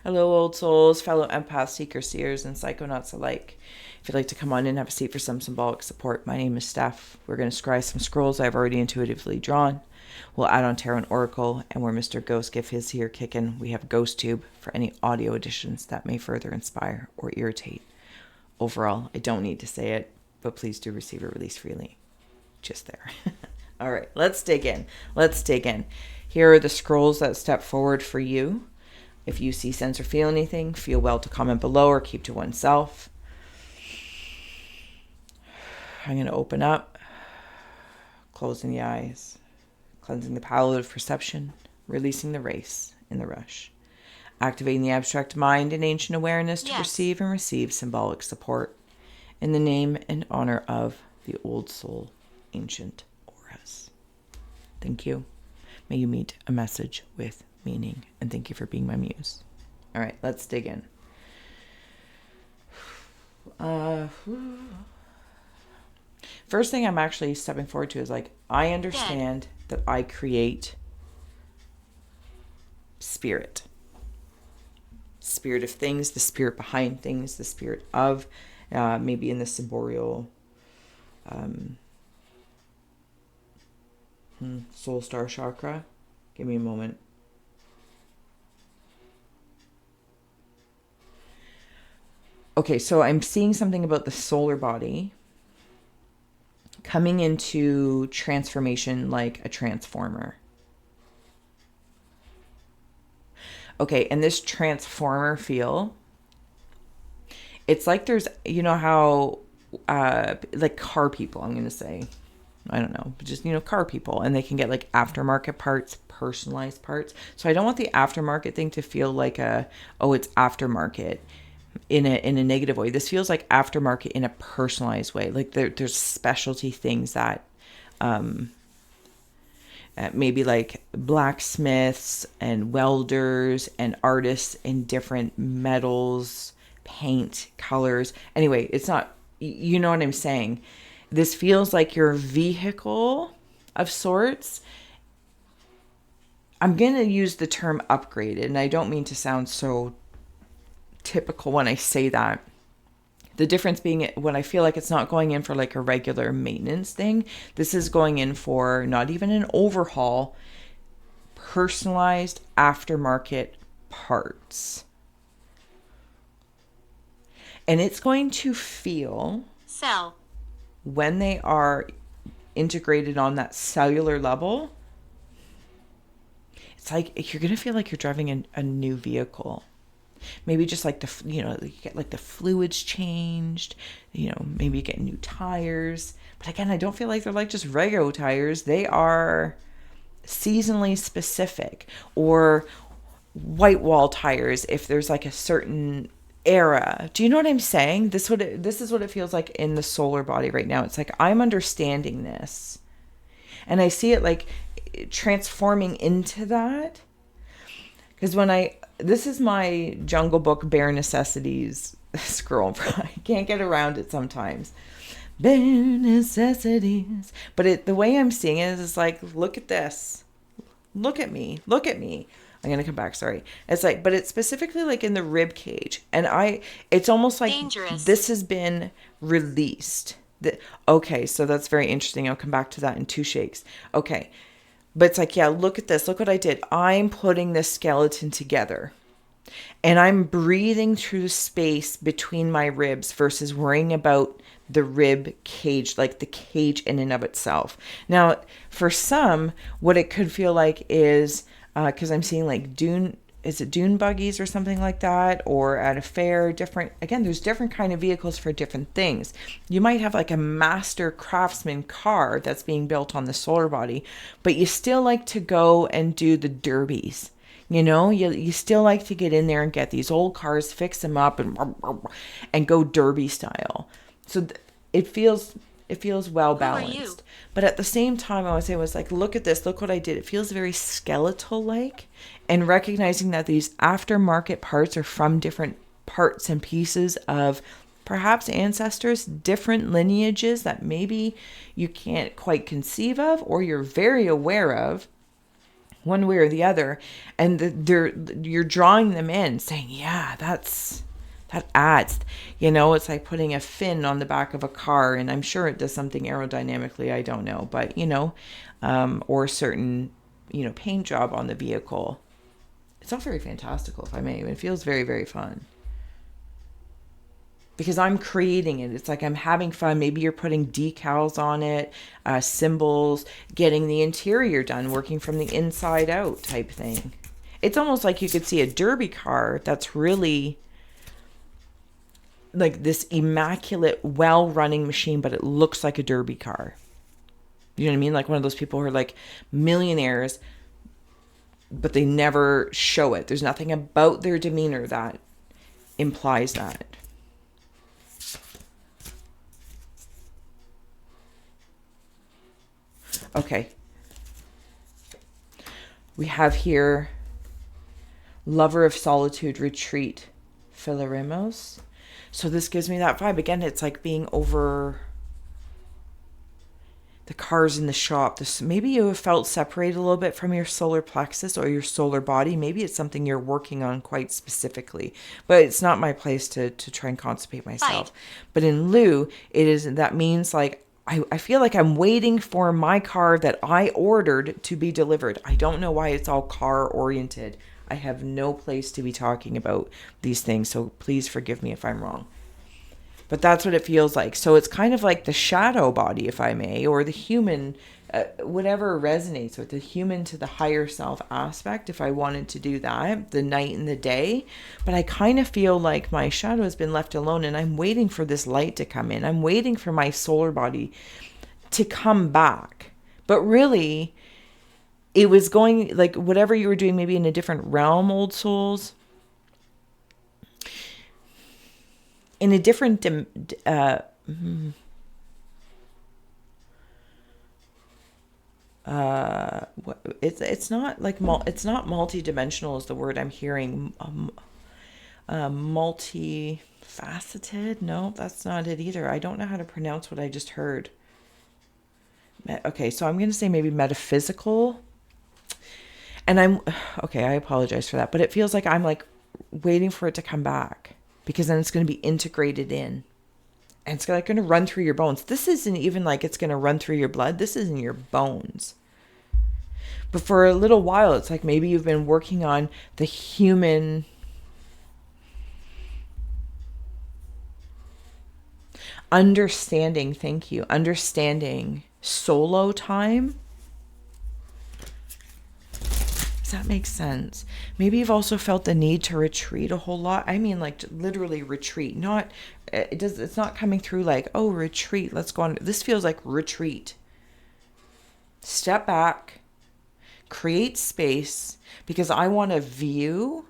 Hello, old souls, fellow empaths, seekers, seers, and psychonauts alike. If you'd like to come on in and have a seat for some symbolic support, my name is Steph. We're going to scry some scrolls I've already intuitively drawn. We'll add on Tarot and Oracle, and where Mr. Ghost Gift is here kicking, we have GhostTube for any audio additions that may further inspire or irritate. Overall, I don't need to say it, but please do receive a release freely. Just there. All right, let's dig in. Here are the scrolls that step forward for you. If you see, sense, or feel anything, feel well to comment below or keep to oneself. I'm going to open up, closing the eyes, cleansing the palette of perception, releasing the race in the rush, activating the abstract mind and ancient awareness to perceive and receive symbolic support in the name and honor of the old soul ancient auras. Thank you. May you meet a message with meaning, and thank you for being my muse. All right, let's dig in. First thing I'm actually stepping forward to is I understand that I create spirit of things, the spirit behind things, the spirit of maybe in the symbolial soul star chakra. Give me a moment. Okay, so I'm seeing something about the solar body coming into transformation like a transformer. Okay, and this transformer feel, it's like there's, you know how, like car people, I'm going to say, I don't know, but just, car people, and they can get like aftermarket parts, personalized parts. So I don't want the aftermarket thing to feel like it's aftermarket in a negative way. This feels like aftermarket in a personalized way. Like there's specialty things that maybe like blacksmiths and welders and artists in different metals, paint, colors. Anyway, it's not, you know what I'm saying? This feels like your vehicle of sorts. I'm going to use the term upgraded, and I don't mean to sound so typical when I say that. The difference being when I feel like it's not going in for like a regular maintenance thing. This is going in for not even an overhaul, personalized aftermarket parts. And it's going to feel when they are integrated on that cellular level, it's like you're going to feel like you're driving a new vehicle. Maybe just like you get like the fluids changed, maybe you get new tires. But again, I don't feel like they're like just regular tires. They are seasonally specific, or white wall tires if there's like a certain era. Do you know what I'm saying? This is what it feels like in the solar body right now. It's like I'm understanding this, and I see it like transforming into that. Because this is my Jungle Book Bare Necessities scroll. I can't get around it sometimes. Bare necessities. But the way I'm seeing it is like, look at this. Look at me. I'm going to come back, sorry. It's like, but it's specifically like in the rib cage. And it's almost like dangerous. This has been released. Okay, so that's very interesting. I'll come back to that in 2 shakes. Okay. But it's like, yeah, look at this. Look what I did. I'm putting this skeleton together. And I'm breathing through space between my ribs versus worrying about the rib cage, like the cage in and of itself. Now, for some, what it could feel like is, because I'm seeing like dune buggies or something like that, or at a fair, there's different kind of vehicles for different things. You might have like a master craftsman car that's being built on the solar body, but you still like to go and do the derbies. You still like to get in there and get these old cars, fix them up and go derby style. So it feels well balanced. But at the same time, I would say was like, look at this, look what I did. It feels very skeletal like, and recognizing that these aftermarket parts are from different parts and pieces of perhaps ancestors, different lineages that maybe you can't quite conceive of or you're very aware of. one way or the other, and you're drawing them in, saying, yeah, that adds, it's like putting a fin on the back of a car, and I'm sure it does something aerodynamically, I don't know, but or a certain paint job on the vehicle. It's all very fantastical, if I may. It feels very, very fun because I'm creating it. It's like I'm having fun. Maybe you're putting decals on it, symbols, getting the interior done, working from the inside out type thing. It's almost like you could see a derby car that's really like this immaculate, well-running machine, but it looks like a derby car. You know what I mean? Like one of those people who are like millionaires, but they never show it. There's nothing about their demeanor that implies that. Okay. We have here Lover of Solitude Retreat, Philaremos. So this gives me that vibe. Again, it's like being over the cars in the shop. Maybe you have felt separated a little bit from your solar plexus or your solar body. Maybe it's something you're working on quite specifically. But it's not my place to try and constipate myself. Right. But in lieu, that means like I feel like I'm waiting for my car that I ordered to be delivered. I don't know why it's all car oriented. I have no place to be talking about these things, so please forgive me if I'm wrong. But that's what it feels like. So it's kind of like the shadow body, if I may, or the human, whatever resonates with the human to the higher self aspect, if I wanted to do that, the night and the day. But I kind of feel like my shadow has been left alone and I'm waiting for this light to come in. I'm waiting for my solar body to come back. But really, it was going like whatever you were doing, maybe in a different realm, old souls. In a different it's not like it's not multi-dimensional is the word I'm hearing. Multifaceted. No, that's not it either. I don't know how to pronounce what I just heard. Okay, so I'm going to say maybe metaphysical. And okay, I apologize for that, but it feels like I'm like waiting for it to come back because then it's going to be integrated in and it's like going to run through your bones. This isn't even like it's going to run through your blood. This is in your bones. But for a little while, it's like maybe you've been working on the human understanding. Thank you. Understanding solo time. That makes sense. Maybe you've also felt the need to retreat a whole lot. I mean, like literally retreat. It's not coming through like, oh, retreat. Let's go on. This feels like retreat. Step back, create space, because I want a view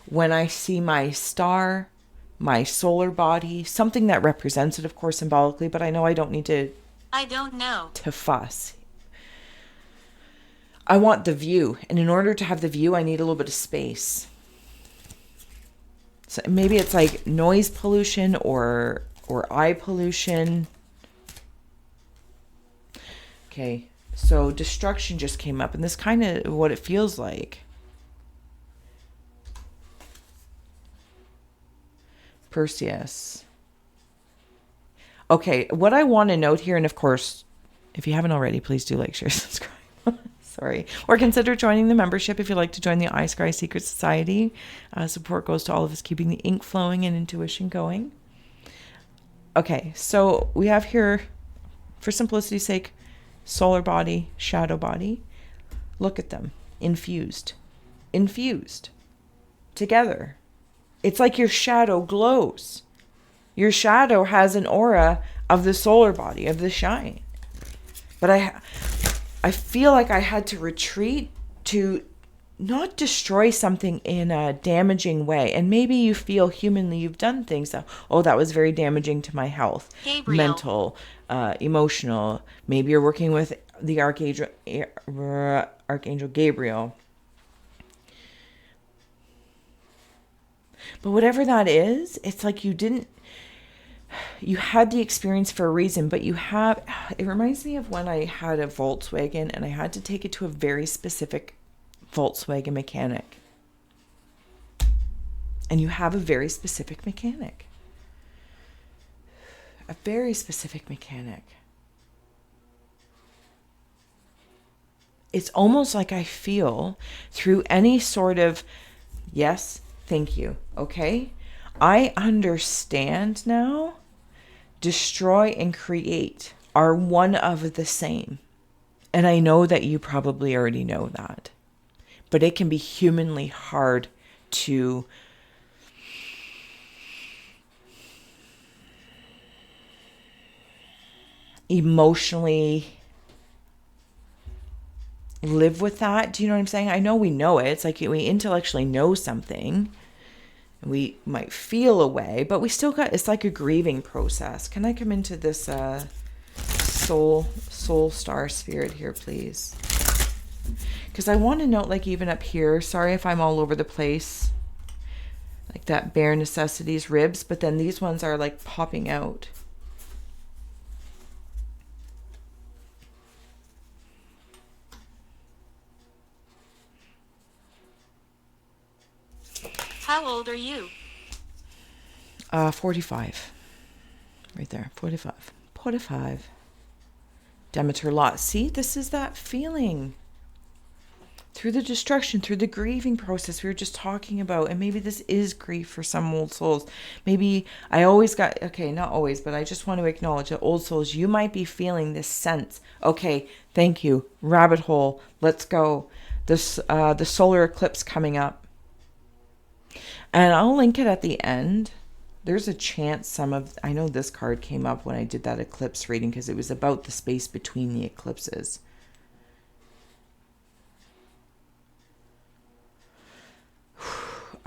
when I see my star, my solar body, something that represents it, of course, symbolically, but I know I don't need to. I don't know. To fuss. I want the view. And in order to have the view, I need a little bit of space. So maybe it's like noise pollution or eye pollution. Okay. So destruction just came up. And this kind of what it feels like. Perseus. Okay. What I want to note here, and of course, if you haven't already, please do like, share, subscribe. Sorry. Or consider joining the membership if you'd like to join the Scrying Secret Society. Support goes to all of us keeping the ink flowing and intuition going. Okay, so we have here, for simplicity's sake, solar body, shadow body. Look at them. Infused. Together. It's like your shadow glows. Your shadow has an aura of the solar body, of the shine. But I feel like I had to retreat to not destroy something in a damaging way. And maybe you feel humanly you've done things that, that was very damaging to my health. Gabriel. Mental, emotional. Maybe you're working with the Archangel Gabriel. But whatever that is, it's like you didn't you had the experience for a reason, but it reminds me of when I had a Volkswagen and I had to take it to a very specific Volkswagen mechanic. And you have a very specific mechanic. A very specific mechanic. It's almost like I feel through any sort of, yes, thank you, okay? I understand now. Destroy and create are one of the same. And I know that you probably already know that. But it can be humanly hard to emotionally live with that. Do you know what I'm saying? I know we know it. It's like we intellectually know something. We might feel a way, but we still got, it's like a grieving process. Can I come into this soul star spirit here, please? Because I want to note, like, even up here, sorry if I'm all over the place, like that bare necessities ribs, but then these ones are like popping out. How old are you? 45. Right there. 45. 45. Demeter lot. See, this is that feeling. Through the destruction, through the grieving process we were just talking about. And maybe this is grief for some old souls. Maybe I always got, okay, not always, but I just want to acknowledge that old souls, you might be feeling this sense. Okay, thank you. Rabbit hole. Let's go. This, the solar eclipse coming up. And I'll link it at the end. There's a chance I know this card came up when I did that eclipse reading because it was about the space between the eclipses.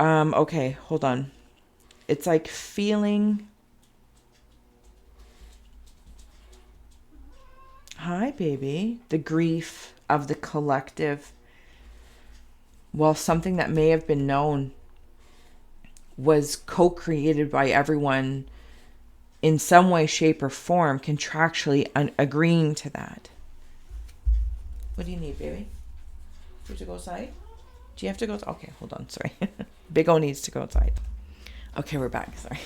Okay, hold on. It's like feeling. Hi, baby. The grief of the collective. Well, something that may have been known was co-created by everyone in some way, shape, or form, contractually agreeing to that. What do you need, baby? Do you have to go outside? Do you have to go? Okay, hold on. Sorry. Big O needs to go outside. Okay, we're back. Sorry.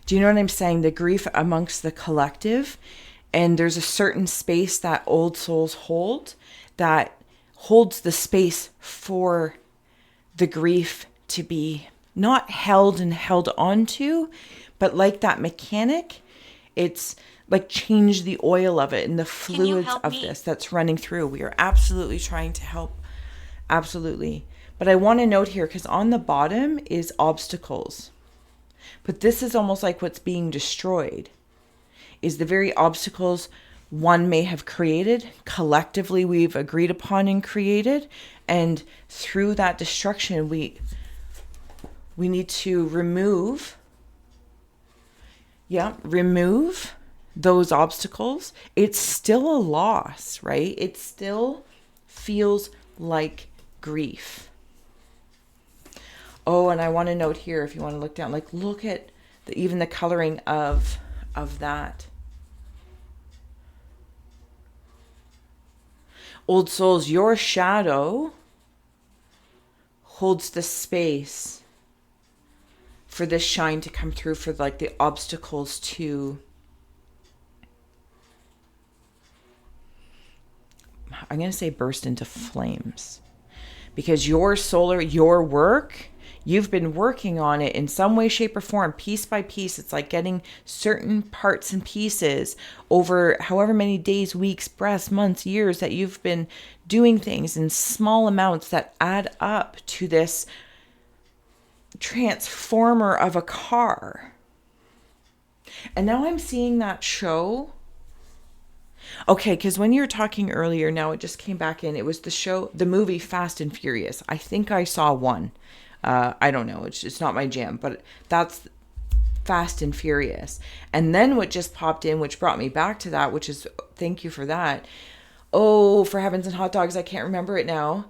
Do you know what I'm saying? The grief amongst the collective, and there's a certain space that old souls hold that holds the space for the grief to be not held and held onto, but like that mechanic, it's like change the oil of it and the fluids of this that's running through. We are absolutely trying to help. Absolutely. But I want to note here, because on the bottom is obstacles. But this is almost like what's being destroyed is the very obstacles one may have created, collectively we've agreed upon and created. And through that destruction, we need to remove those obstacles. It's still a loss, right? It still feels like grief. Oh, and I want to note here, if you want to look down, like look at even the coloring of that. Old souls, your shadow holds the space for this shine to come through, for like the obstacles to, I'm going to say burst into flames. Because your solar, your work, you've been working on it in some way, shape, or form, piece by piece. It's like getting certain parts and pieces over however many days, weeks, breaths, months, years that you've been doing things in small amounts that add up to this transformer of a car. And now I'm seeing that show. Okay, because when you were talking earlier, now it just came back in. It was the movie Fast and Furious. I think I saw one. I don't know. It's not my jam, but that's Fast and Furious. And then what just popped in, which brought me back to that, which is, thank you for that. Oh, for heavens and hot dogs, I can't remember it now.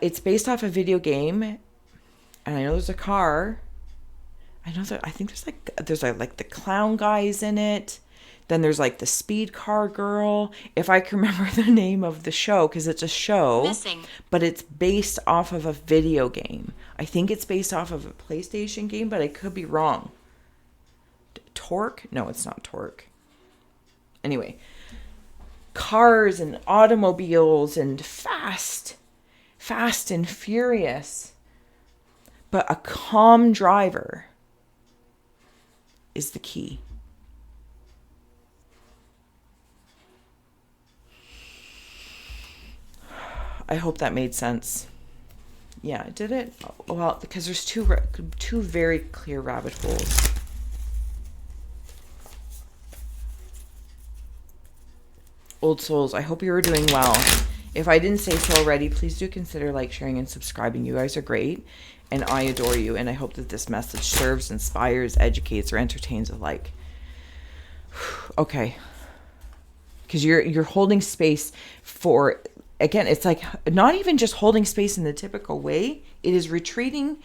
It's based off a video game. And I know there's a car. I know that I think there's like the clown guys in it. Then there's like the speed car girl. If I can remember the name of the show, because it's a show, Missing. but it's based off of a video game. I think it's based off of a PlayStation game, but I could be wrong. Torque? No, it's not Torque. Anyway, cars and automobiles and fast and furious. But a calm driver is the key. I hope that made sense. Yeah, did it? Well, because there's two very clear rabbit holes. Old souls, I hope you are doing well. If I didn't say so already, please do consider like, sharing, and subscribing. You guys are great, and I adore you, and I hope that this message serves, inspires, educates, or entertains alike. Okay. Because you're holding space for, again, it's like not even just holding space in the typical way. It is retreating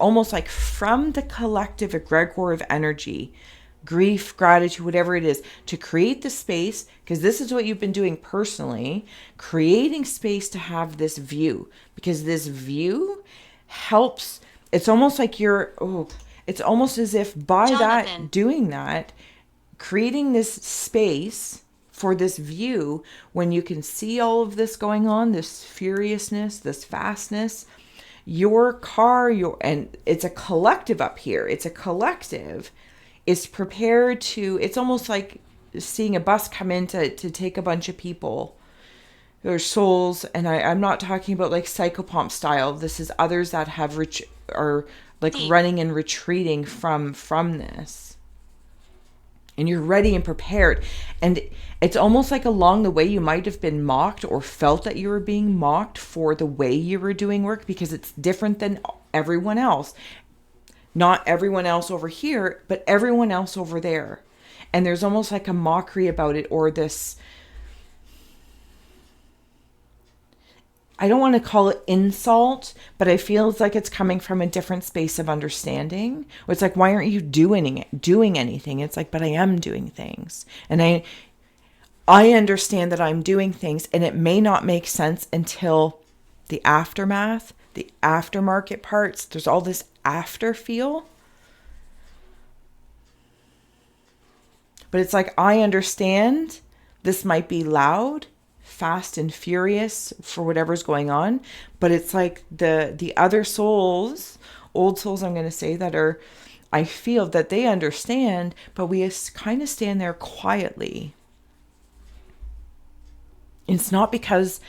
almost like from the collective egregore of energy, grief, gratitude, whatever it is, to create the space, because this is what you've been doing personally, creating space to have this view, because this view helps. It's almost like it's almost as if by that, doing that, creating this space for this view, when you can see all of this going on, this furiousness, this fastness, your car, and it's a collective up here. It's a collective is prepared to, it's almost like seeing a bus come in to take a bunch of people. There's souls, and I'm not talking about like psychopomp style. This is others that have are like running and retreating from this. And you're ready and prepared. And it's almost like along the way you might have been mocked or felt that you were being mocked for the way you were doing work, because it's different than everyone else. Not everyone else over here, but everyone else over there. And there's almost like a mockery about it, or this, I don't want to call it insult, but I feel it's like it's coming from a different space of understanding. Where it's like, why aren't you doing anything? It's like, but I am doing things. And I understand that I'm doing things, and it may not make sense until the aftermath, the aftermarket parts. There's all this after feel. But it's like, I understand this might be loud, fast and furious for whatever's going on, but it's like the other souls, old souls, I'm going to say, that are, I feel that they understand, but we kind of stand there quietly. It's not because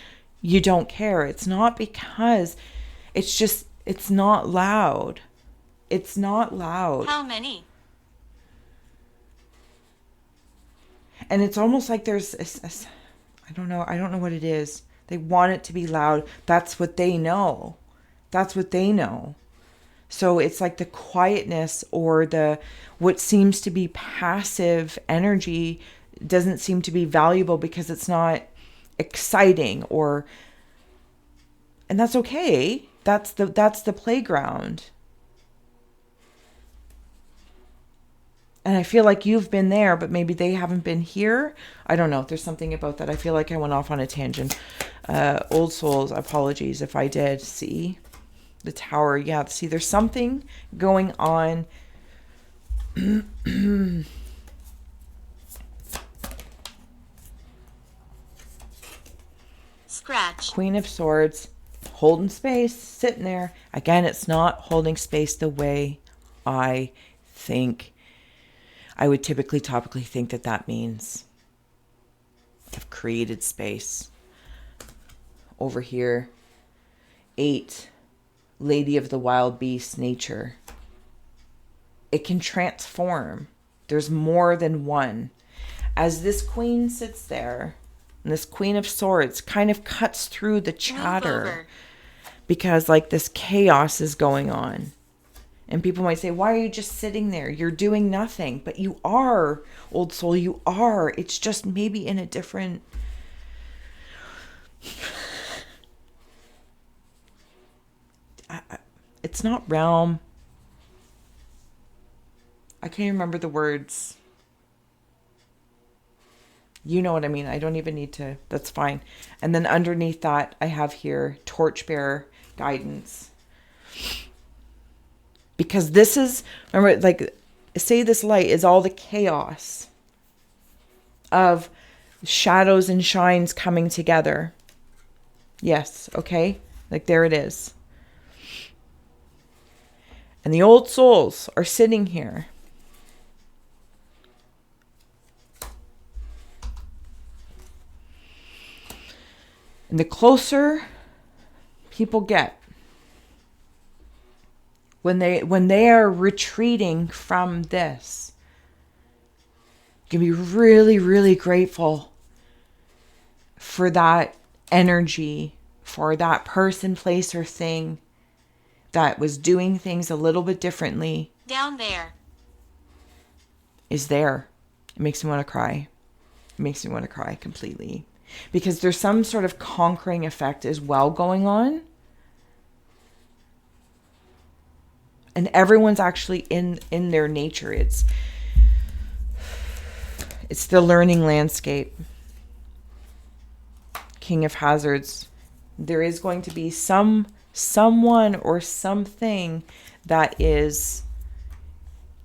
you don't care. It's not because, it's just, it's not loud. It's not loud. How many? And it's almost like there's I don't know what it is. They want it to be loud. That's what they know. So it's like the quietness, or the what seems to be passive energy doesn't seem to be valuable because it's not exciting, and that's okay. That's the playground. And I feel like you've been there, but maybe they haven't been here. I don't know. There's something about that. I feel like I went off on a tangent. Old souls, apologies if I did. See? The tower. Yeah, see, there's something going on. Scratch. Queen of Swords. Holding space. Sitting there. Again, it's not holding space the way I think. I would topically think that means I've created space. Over here, 8, Lady of the Wild Beast, nature. It can transform. There's more than one. As this queen sits there, and this Queen of Swords kind of cuts through the chatter, because like this chaos is going on. And people might say, why are you just sitting there? You're doing nothing. But you are, old soul, you are. It's just maybe in a different... It's not realm. I can't even remember the words. You know what I mean? I don't even need to. That's fine. And then underneath that, I have here torchbearer guidance. Because this is, remember, like, say this light is all the chaos of shadows and shines coming together. Yes, okay? Like, there it is. And the old souls are sitting here. And the closer people get, when they are retreating from this, you can be really, really grateful for that energy, for that person, place, or thing that was doing things a little bit differently. Down there. Is there. It makes me want to cry. It makes me want to cry completely. Because there's some sort of conquering effect as well going on. And everyone's actually in their nature. It's the learning landscape. King of Hazards. There is going to be someone or something that is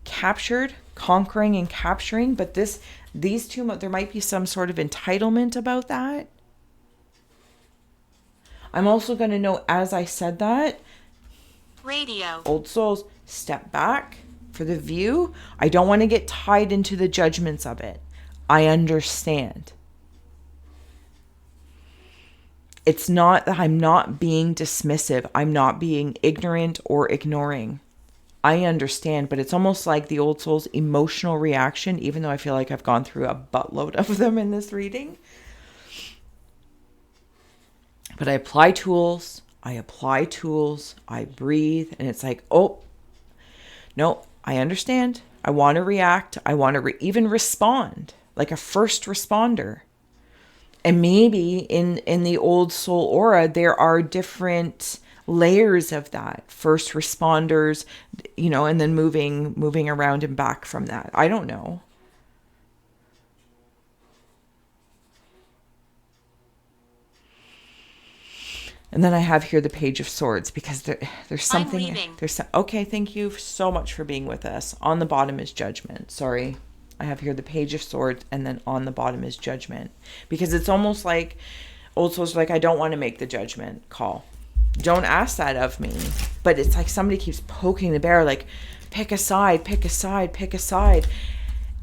captured, conquering and capturing, but these two, there might be some sort of entitlement about that. I'm also going to know, as I said that, radio, old souls, step back for the view. I don't want to get tied into the judgments of it. I understand. It's not that I'm not being dismissive. I'm not being ignorant or ignoring. I understand, but it's almost like the old soul's emotional reaction, even though I feel like I've gone through a buttload of them in this reading. But I apply tools, I breathe, and it's like, oh, no, I understand. I want to react. I want to even respond like a first responder. And maybe in the old soul aura, there are different layers of that. First responders, and then moving around and back from that. I don't know. And then I have here the Page of Swords, because there's something. Okay, thank you so much for being with us. On the bottom is Judgment. Sorry. I have here the Page of Swords, and then on the bottom is Judgment. Because it's almost like old souls are like, I don't want to make the judgment call. Don't ask that of me. But it's like somebody keeps poking the bear, like, pick a side, pick a side, pick a side.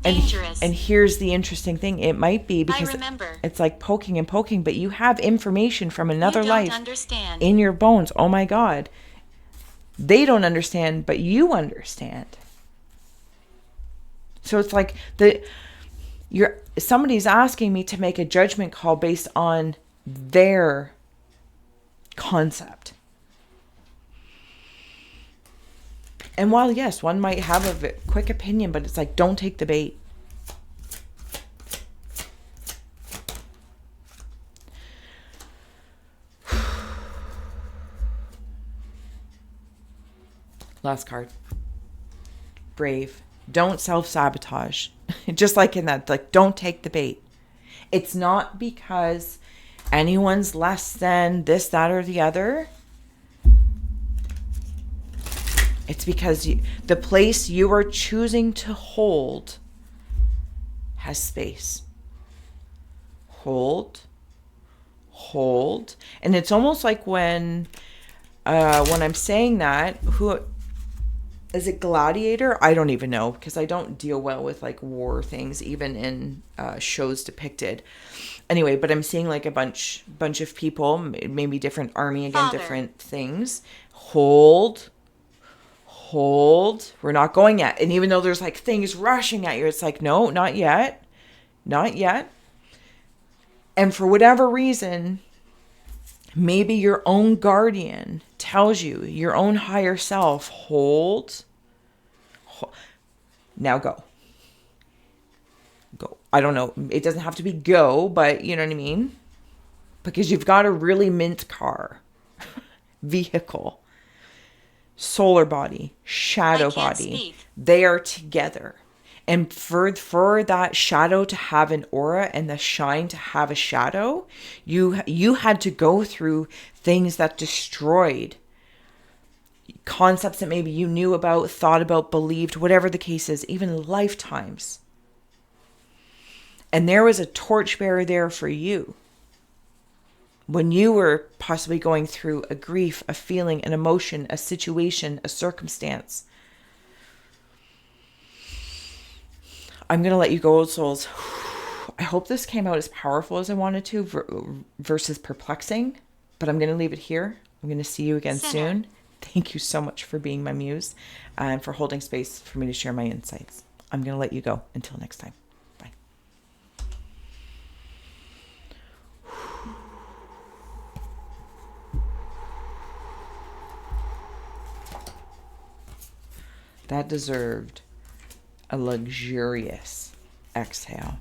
Dangerous. And here's the interesting thing. It might be because it's like poking and poking, but you have information from another life in your bones. Oh my God. They don't understand, but you understand. So it's like somebody's asking me to make a judgment call based on their concept. And while, yes, one might have a quick opinion, but it's like, don't take the bait. Last card. Brave. Don't self-sabotage. Just like in that, like, don't take the bait. It's not because anyone's less than this, that, or the other. It's because the place you are choosing to hold has space. Hold. And it's almost like when I'm saying that, who is it, Gladiator? I don't even know, because I don't deal well with like war things, even in shows depicted. Anyway, but I'm seeing like a bunch of people, maybe different army, again, different things. Hold. We're not going yet. And even though there's like things rushing at you, it's like, no, not yet. And for whatever reason, maybe your own guardian tells you, your own higher self, hold. Now go. I don't know. It doesn't have to be go, but you know what I mean? Because you've got a really mint car, vehicle. solar body, shadow I can't body, speak. they are together. And for that shadow to have an aura and the shine to have a shadow, you had to go through things that destroyed concepts that maybe you knew about, thought about, believed, whatever the case is, even lifetimes. And there was a torchbearer there for you when you were possibly going through a grief, a feeling, an emotion, a situation, a circumstance. I'm going to let you go, old souls. I hope this came out as powerful as I wanted to versus perplexing, but I'm going to leave it here. I'm going to see you again Sinner. soon. Thank you so much for being my muse and for holding space for me to share my insights. I'm going to let you go. Until next time. Bye. That deserved a luxurious exhale.